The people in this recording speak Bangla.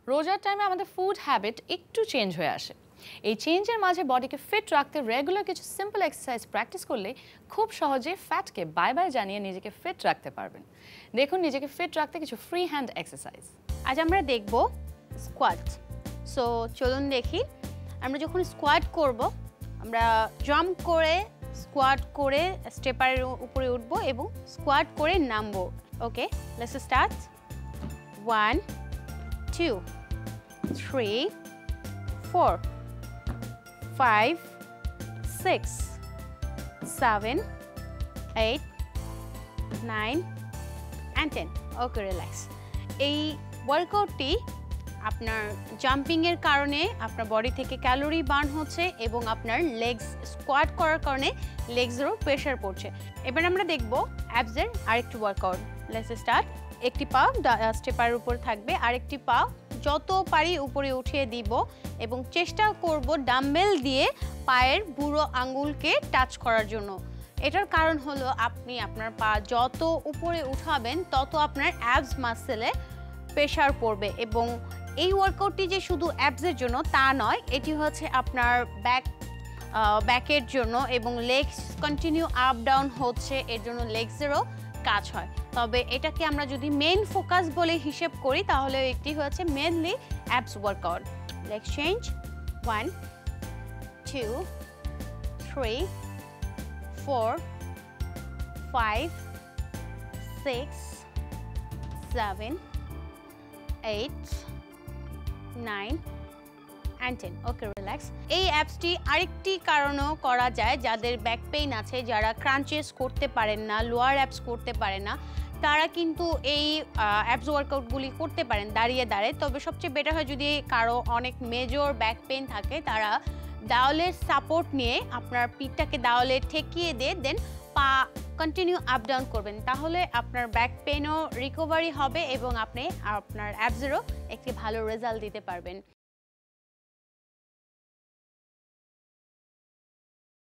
রোজার টাইমে আমাদের ফুড হ্যাবিট একটু চেঞ্জ হয়ে আসে। এই চেঞ্জের মাঝে বডিকে ফিট রাখতে রেগুলার কিছু সিম্পল এক্সারসাইজ প্র্যাকটিস করলে খুব সহজে ফ্যাটকে বাই বাই জানিয়ে নিজেকে ফিট রাখতে পারবেন। দেখুন নিজেকে ফিট রাখতে কিছু ফ্রি হ্যান্ড এক্সারসাইজ। আজ আমরা দেখব স্কোয়াট। সো চলুন দেখি। আমরা যখন স্কোয়াট করব, আমরা জাম্প করে স্কোয়াট করে স্টেপারের উপরে উঠবো এবং স্কোয়াট করে নামবো। ওকে, let's start. 1 2 3 4 5 6 7 8 9 and 10. Okay, relax. এই ওয়ার্কআউটটি আপনার জাম্পিংয়ের কারণে আপনার বডি থেকে ক্যালোরি বার্ন হচ্ছে এবং আপনার লেগস স্কোয়াট করার কারণে লেগসেরও প্রেশার পড়ছে। এবার আমরা দেখব অ্যাবসের আরেকটি ওয়ার্কআউট। Let's start. একটি পা স্টেপারের উপর থাকবে, আরেকটি পা যত পারি উপরে উঠিয়ে দিব এবং চেষ্টা করব ডাম্বেল দিয়ে পায়ের বুড়ো আঙ্গুলকে টাচ করার জন্য। এটার কারণ হলো আপনি আপনার পা যত উপরে উঠাবেন তত আপনার অ্যাবস মাসেলে প্রেশার পড়বে। এবং এই ওয়ার্কআউটটি যে শুধু অ্যাবসের জন্য তা নয়, এটি হচ্ছে আপনার ব্যাকের জন্য এবং লেগস কন্টিনিউ আপ ডাউন হচ্ছে, এর জন্য লেগসেরও কাজ হয়। তবে এটাকে আমরা যদি মেইন ফোকাস বলে হিসেব করি তাহলে একটি হচ্ছে mainly ABS workout. Let's change. 1 2 3 4 5 6 7 8 9 and 10. Okay, relax. এই অ্যাপসটি আরেকটি কারণেও করা যায়, যাদের ব্যাক পেইন আছে, যারা ক্রাঞ্চেস করতে পারেন না, লোয়ার অ্যাপস করতে পারে না, তারা কিন্তু এই অ্যাপস ওয়ার্কআউটগুলি করতে পারেন দাঁড়িয়ে দাঁড়িয়ে। তবে সবচেয়ে বেটার হয় যদি কারো অনেক মেজর ব্যাক পেইন থাকে, তারা দেওয়ালের সাপোর্ট নিয়ে আপনার পিঠটাকে দেওয়ালে ঠেকিয়ে দিয়ে দেন পা কন্টিনিউ আপ ডাউন করবেন, তাহলে আপনার ব্যাক পেইনও রিকভারি হবে এবং আপনি আপনার অ্যাবসেরও একটি ভালো রেজাল্ট দিতে পারবেন।